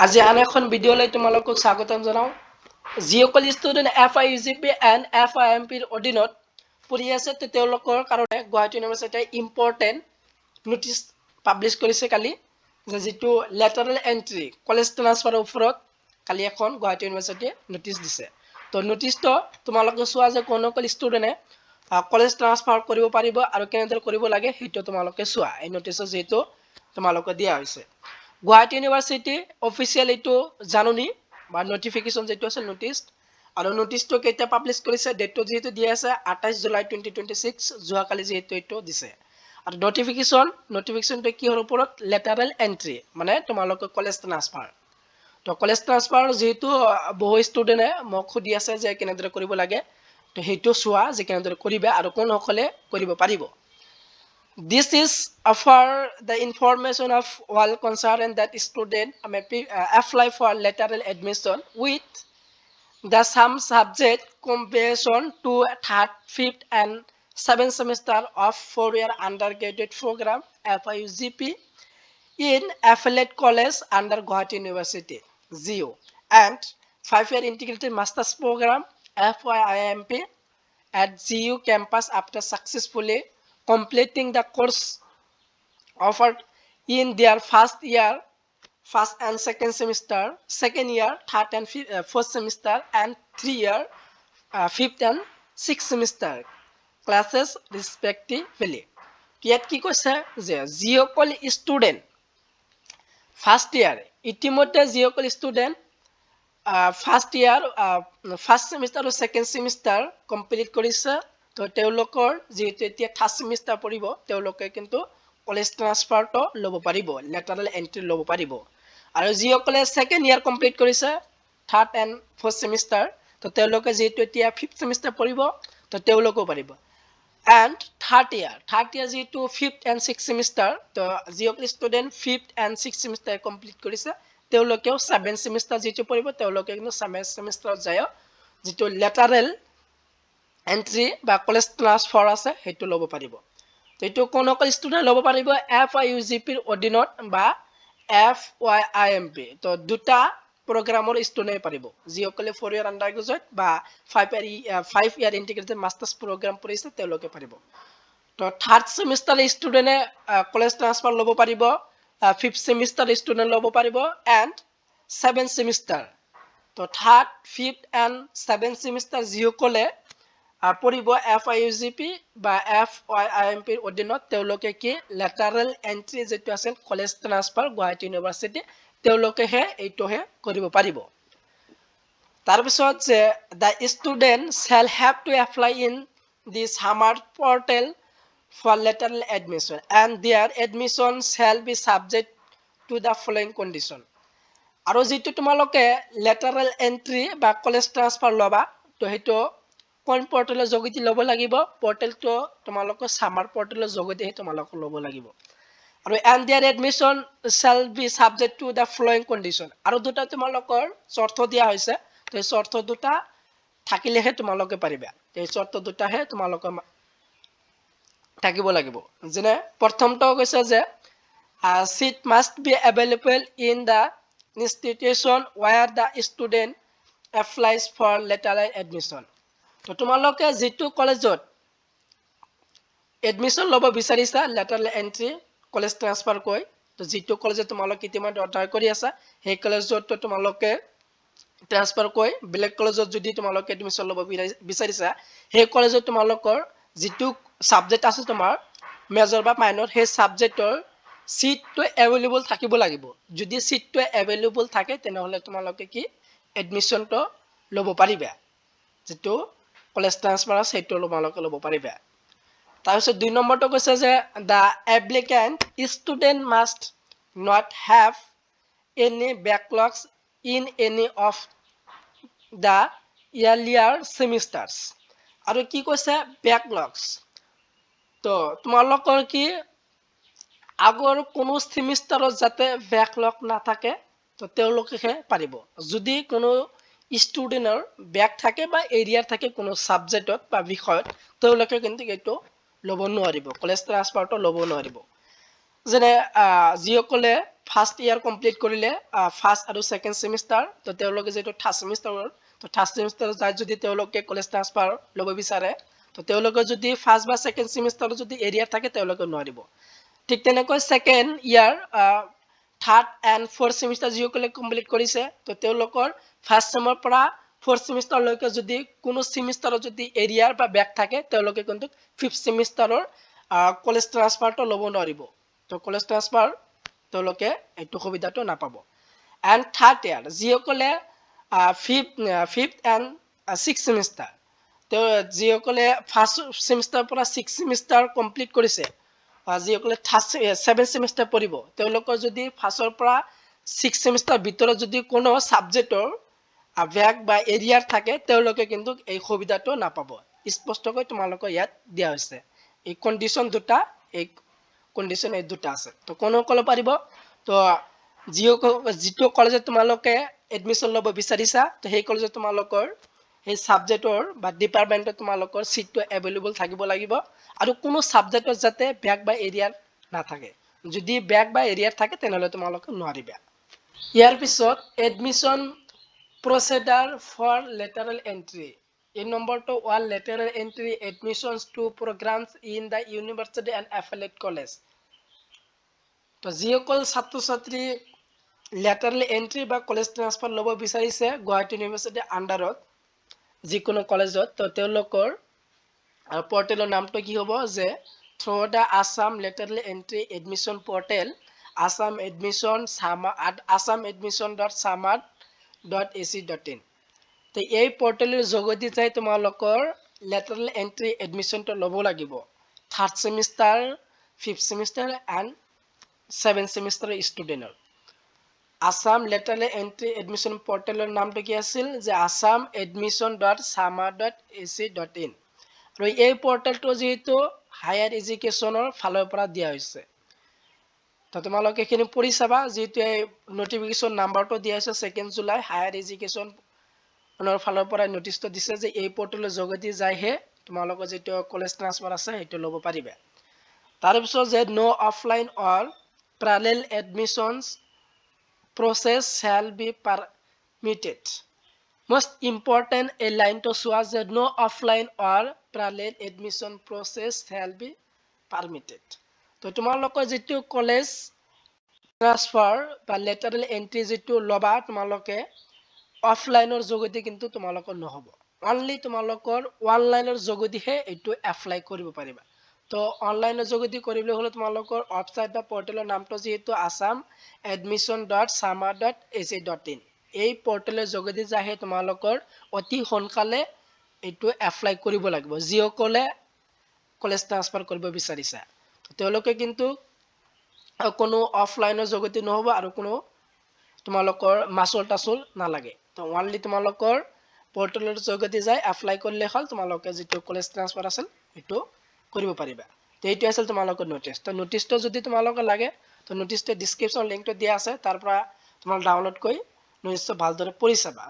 আজি আন এখন ভিডিঅ'লৈ তোমালোকক স্বাগতম জনাও যিসকল ষ্টুডেণ্ট FIUGP এণ্ড FIMP ৰ অধীনত পঢ়ি আছে তেওঁলোকৰ কাৰণে গুৱাহাটী ইউনিভাৰ্চিটিয়ে ইম্পৰ্টেণ্ট নোটিছ পাব্লিছ কৰিছে কালি যে যিটো লেটাৰেল এণ্ট্ৰি কলেজ ট্ৰান্সফাৰৰ ওপৰত কালি এখন গুৱাহাটী ইউনিভাৰ্চিটিয়ে নোটিছ দিছে তো নোটিছটো তোমালোকে চোৱা যে কোন ষ্টুডেণ্টে কলেজ ট্ৰান্সফাৰ কৰিব পাৰিব আৰু কেনেদৰে কৰিব লাগে সেইটো তোমালোকে চোৱা এই নোটিছৰ যিটো তোমালোকে দিয়া হৈছে গুৱাহাটী ইউনিভাৰ্চিটি অফিচিয়েল এইটো জাননী বা নোটিফিকেশ্যন যেটো আছে নোটিছ আৰু নোটিছটো কেতিয়া পাব্লিছ কৰিছে ডেটটো যেটো দিয়া আছে 28 জুলাই 2026 যোৱাকালি যেটো এইটো দিছে আৰু নোটিফিকেশ্যনটো কি হল ওপৰত লেটাৰেল এন্ট্ৰি মানে তোমালোকৰ কলেজ ট্ৰান্সফাৰ তো কলেজ ট্ৰান্সফাৰ যেটো বহু ষ্টুডেণ্টে মোক খুদি আছে যে কেনেদৰে কৰিব লাগে তো সেইটো চোৱা যে কেনেদৰে কৰিবা আৰু কোন সকলে কৰিব পাৰিব This is for the information of all concerned that student may apply for lateral admission with the some subject comparison to 3rd, 5th and 7th semester of 4-year undergraduate program FIUGP in affiliate college under Guwahati University (GU) and 5-year integrated master's program FYIMP at GU campus after successfully completing the course offered in their first and second semester, second year, third and fourth semester, and 3-year, fifth and sixth semester classes respectively. ইয়াত কি কৈছে যে যিসকল student first year ইতিমধ্যে যিসকল student first year first semester আৰু second semester complete কৰিছে তো তেওঁলোকৰ যেহেতু এতিয়া থাৰ্ড সেমিষ্টাৰ পঢ়িব তেওঁলোকে কিন্তু কলেজ ট্ৰান্সফাৰটো ল'ব পাৰিব লেটাৰেল এন্ট্ৰি ল'ব পাৰিব আৰু যিসকলে সেকেন্ড ইয়াৰ কমপ্লিট কৰিছে থাৰ্ড এণ্ড ফ'ৰ্থ সেমিষ্টাৰ তো তেওঁলোকে যেহেতু এতিয়া ফিফথ সেমিষ্টাৰ পঢ়িব তো তেওঁলোকেও পাৰিব and third year যেহেতু fifth and sixth semester তো যিসকল student fifth and sixth semester complete কৰিছে তেওঁলোকেও 7th semester যেটো পঢ়িব তেওঁলোকে কিন্তু 7th semester যায় যেটো লেটাৰেল এন্ট্ৰি বা কলেজ ট্ৰান্সফাৰ আছে সেইটো ল'ব পাৰিব তো এইটো কোন ষ্টুডেণ্ট ল'ব পাৰিব FIUGP ৰ অধীনত বা FYIMP তো দুটা প্ৰগ্ৰামৰ ষ্টুডেণ্টে পাৰিব যিসকলে 4-year undergraduate বা 5-year integrated master's program পঢ়িছে তেওঁলোকে পাৰিব তো থাৰ্ড সেমিষ্টাৰ ষ্টুডেণ্টে কলেজ ট্ৰান্সফাৰ ল'ব পাৰিব ফিফথ সেমিষ্টাৰ ষ্টুডেণ্ট ল'ব পাৰিব এণ্ড 7th সেমিষ্টাৰ তো third fifth and 7th semester যিসকলে পঢ়িব FIUGP বা FYIMP ৰ অধীনত তেওঁলোকে কি লেটাৰেল এন্ট্ৰি যেটো আছে কলেজ ট্ৰান্সফাৰ গুৱাহাটী ইউনিভাৰ্চিটি তেওঁলোকেহে এইটোহে কৰিব পাৰিব তাৰপিছত যে the student shall have to apply in the summer portal for lateral admission and their admission shall be subject to the following condition আৰু যেটো তোমালোকে লেটাৰেল এন্ট্ৰি বা কলেজ ট্ৰান্সফাৰ ল'বা তো হেটো কোন পৰ্টেলৰ যোগেদি ল'ব লাগিব পৰ্টেলটো তোমালোকৰ সামাৰ পৰ্টেলৰ যোগেদিহে তোমালোকে ল'ব লাগিব আৰু and their admission shall be subject to the following condition আৰু দুটা তোমালোকৰ শৰ্ত দিয়া হৈছে তো এই শৰ্ত দুটা থাকিলেহে তোমালোকে পাৰিবা এই শৰ্ত দুটাহে তোমালোকে থাকিব লাগিব যেনে প্ৰথমটো কৈছে যে seat must be available in the institution where the student applies for lateral admission তো তোমালোকে যেটো কলেজত এডমিশন ল'ব বিচাৰিছা লেটাৰেল এন্ট্ৰি কলেজ ট্ৰান্সফাৰ কৈ তো যেটো কলেজত তোমালোকে ইতিমধ্যে অৰ্ডাৰ কৰি আছা সেই কলেজত তোমালোকে ট্ৰান্সফাৰ কৈ বেলেগ কলেজত যদি তোমালোকে এডমিশন ল'ব বিচাৰিছা সেই কলেজত তোমালোকৰ যেটো সাবজেক্ট আছে তোমাৰ মেজৰ বা মাইনৰ সেই সাবজেক্টৰ সিটটো এভেইলেবল থাকিব লাগিব যদি সিটটো এভেইলেবল থাকে তেনেহলে তোমালোকে কি এডমিশনটো ল'ব পাৰিবা যেটো কলেজ ট্ৰান্সফাৰ আছে সেইটো তোমালোকে ল'ব পাৰিবা তাৰপিছত 2 নম্বৰটো কৈছে যে the applicant student must not have any backlogs in any of the earlier semesters আৰু কি কৈছে backlogs তো তোমালোকৰ কি আগৰ কোনো সেমিষ্টাৰত যাতে ব্যাকলগ না থাকে তো তেওঁলোকেহে পাৰিব যদি কোনো ষ্টুডেন্টৰ ব্যাক থাকে বা এৰিয়াৰ থাকে কোনো সাবজেক্টত বা বিষয়ত তেওঁলোকে কিন্তু এইটো ল'ব নোৱাৰিব কলেজ ট্ৰান্সফাৰটো ল'ব নোৱাৰিব যেনে যিসকলে ফাৰ্ষ্ট ইয়াৰ কমপ্লিট কৰিলে ফাৰ্ষ্ট আৰু ছেকেণ্ড সেমিষ্টাৰ তো তেওঁলোকে যেটো থাৰ্ড সেমিষ্টাৰৰ তো থাৰ্ড সেমিষ্টাৰ যায় যদি তেওঁলোকে কলেজ ট্ৰান্সফাৰ ল'ব বিচাৰে তো তেওঁলোকে যদি ফাৰ্ষ্ট বা ছেকেণ্ড সেমিষ্টাৰত যদি এৰিয়া থাকে তেওঁলোকে নোৱাৰিব ঠিক তেনেকৈ second year third and fourth semester যিসকলে কমপ্লিট কৰিছে তো তেওঁলোকৰ ফাৰ্ষ্ট সেমৰ পৰা ফ'ৰ্থ সেমিষ্টাৰলৈকে যদি কোনো সেমিষ্টাৰত যদি এৰিয়াৰ বা ব্যাক থাকে তেওঁলোকে কিন্তু ফিফথ সেমিষ্টাৰৰ কলেজ ট্ৰান্সফাৰটো ল'ব নোৱাৰিব তো কলেজ ট্ৰান্সফাৰ তেওঁলোকে এইটো সুবিধাটো নাপাব এণ্ড থাৰ্ড ইয়াৰ যিসকলে ফিফথ এণ্ড ছিক্স সেমিষ্টাৰ তেওঁ যিসকলে ফাৰ্ষ্ট সেমিষ্টাৰৰ পৰা ছিক্স সেমিষ্টাৰ কমপ্লিট কৰিছে যিসকলে ছেভেন সেমিষ্টাৰ পঢ়িব তেওঁলোকৰ যদি ফাৰ্ষ্টৰ পৰা ছিক্স সেমিষ্টাৰ ভিতৰত যদি কোনো ছাবজেক্টৰ ব্যাক বা এৰিয়াৰ থাকে তেওঁলোকে কিন্তু এই সুবিধাটো নাপাব স্পষ্টকৈ তোমালোকৰ ইয়াত দিয়া হৈছে এই কণ্ডিশ্যন দুটা এই কণ্ডিশ্যন এই দুটা আছে তো কোনসকলে পাৰিব তো যিটো কলেজত তোমালোকে এডমিশ্যন ল'ব বিচাৰিছা তো সেই কলেজত তোমালোকৰ এই সাবজেক্টৰ বা ডিপাৰ্টমেণ্টত তোমালোকৰ সিটটো এভেইলেবল থাকিব লাগিব আৰু কোনো সাবজেক্টত যাতে ব্যাক বা এৰিয়াৰ নাথাকে যদি ব্যাক বা এৰিয়াৰ থাকে তেনেহলে তোমালোকে নোৱাৰিবা ইয়াৰ পিছত admission procedure for lateral entry in number to one lateral entry admissions to programs in the university and affiliate college তো যিসকল ছাত্ৰ ছাত্ৰী lateral entry বা কলেজ ট্ৰান্সফাৰ ল'ব বিচাৰিছে গুৱাহাটী ইউনিভাৰ্চিটি আন্ডাৰত যিকোনো কলেজত তো তেওঁলোকৰ পৰ্টেলৰ নামটো কি হ'ব যে থ্ৰু দা Assam lateral entry admission portal assamedmission.samad.ac.in তো এই পৰ্টেলৰ যোগেদি যাই তোমালোকৰ lateral entry admissionটো ল'ব লাগিব third semester fifth semester and seven সেমিষ্টাৰৰ ষ্টুডেণ্টৰ আসাম lateral entry admission পৰ্টেলৰ নামটো কি আছিল যে assamedmission.samad.ac.in আৰু এই পৰ্টেলটো যেহেতু হায়াৰ এডুকেশ্যনৰ ফালৰ পৰা দিয়া হৈছে তো তোমালোকে এখিনি পঢ়ি চাবা যেহেতু এই নোটিফিকেশ্যন নাম্বাৰটো দিয়া আছে 2 জুলাই হায়াৰ এডুকেশ্যনৰ ফালৰ পৰা নোটিছটো দিছে যে এই পৰ্টেলৰ যোগেদি যাইহে তোমালোকৰ যেটো কলেজ ট্ৰান্সফাৰ আছে সেইটো ল'ব পাৰিবা তাৰ পিছত যে নো offline or parallel admissions process shall be permitted most important a line to show that no offline or parallel admission process shall be permitted তো তোমালোকৰ যেটো কলেজ ট্ৰান্সফাৰ বা lateral entry যেটো লবা তোমালোকে অফলাইনৰ যোগেদি কিন্তু তোমালোকৰ নহব অনলি তোমালোকৰ অনলাইনৰ যোগেদিহে এইটো এপ্লাই কৰিব পাৰিবা তো অনলাইনৰ যোগেদি কৰিবলৈ হলে তোমালোকৰ ওয়েবসাইট বা পৰ্টেলৰ নামটো যেহেতু assamedmission.samad.ac.in এই পৰ্টেলৰ যোগেদি যাহে তোমালোকৰ অতি সোনকালে এইটো এপ্লাই কৰিব লাগিব যিসকলে কলেজ ট্ৰান্সফাৰ কৰিব বিচাৰিছা তেওঁলোকে কিন্তু কোনো অফলাইনৰ যোগেদি নহব আৰু কোনো তোমালোকৰ মাসুল টাসুল নালাগে তো অনলি তোমালোকৰ পৰ্টেলৰ যোগেদি যাই এপ্লাই কৰিলে হল তোমালোকে যেটো কলেজ ট্ৰান্সফাৰ আছিল এটো কৰিব পাৰিবা তো এইটো আছিল তোমালোকৰ নোটিছ তো নোটিছটো যদি তোমালোকৰ লাগে তো নোটিছটো ডেসক্ৰিপচন লিংকটো দিয়া আছে তাৰ পৰা তোমালোক ডাউনলোড কৰি নোটিছটো ভালদৰে পঢ়ি চাবা